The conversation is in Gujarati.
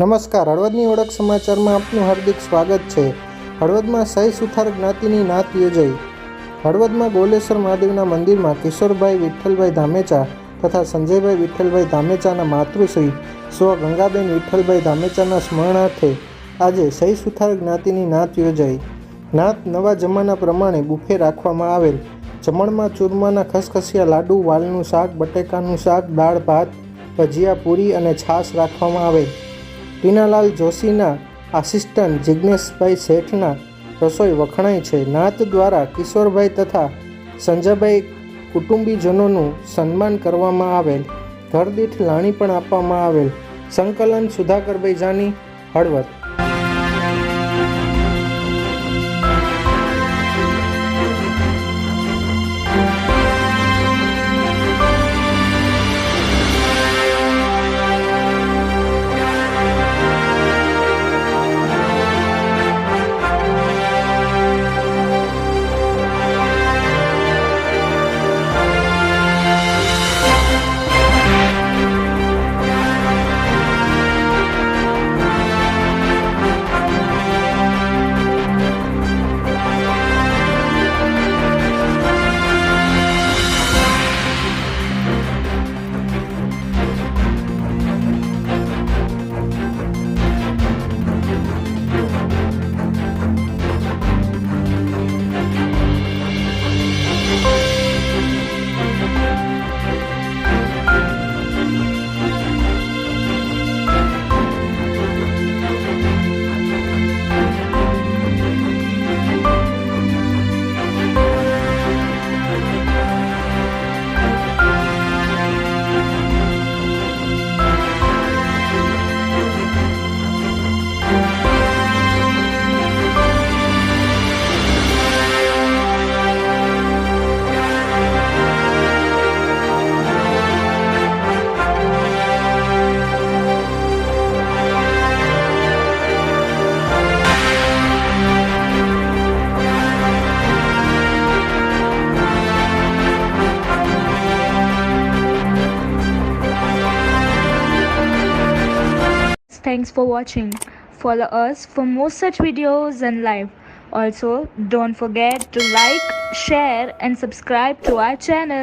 નમસ્કાર, હળવદની ઓળખ સમાચારમાં આપનું હાર્દિક સ્વાગત છે। હળવદમાં સહી સુથાર જ્ઞાતિની નાત યોજાઈ। હળવદમાં ગોલેશ્વર મહાદેવના મંદિરમાં કિશોરભાઈ વિઠ્ઠલભાઈ ધામેચા તથા સંજયભાઈ વિઠ્ઠલભાઈ ધામેચાના માતૃશ્રી સ્વ ગંગાબેન વિઠ્ઠલભાઈ ધામેચાના સ્મરણાર્થે આજે સહી સુથાર જ્ઞાતિની નાત યોજાઈ। નાત નવા જમાના પ્રમાણે બુફે રાખવામાં આવેલ। જમણમાં ચૂરમાના ખસખસિયા લાડુ, વાલનું શાક, બટેકાનું શાક, દાળ ભાત, ભજીયા, પૂરી અને છાશ રાખવામાં આવેલ। ટીનાલાલ જોશીના આસિસ્ટન્ટ જિજ્ઞેશભાઈ શેઠના રસોઈ વખણાઈ છે। નાત દ્વારા કિશોરભાઈ તથા સંજયભાઈ કુટુંબીજનોનું સન્માન કરવામાં આવેલ। ઘરદીઠ લાણી પણ આપવામાં આવેલ। સંકલન Sudhakarbhai Jani, Halvad. Thanks for watching. Follow us for more such videos and live. Also, don't forget to like, share and subscribe to our channel.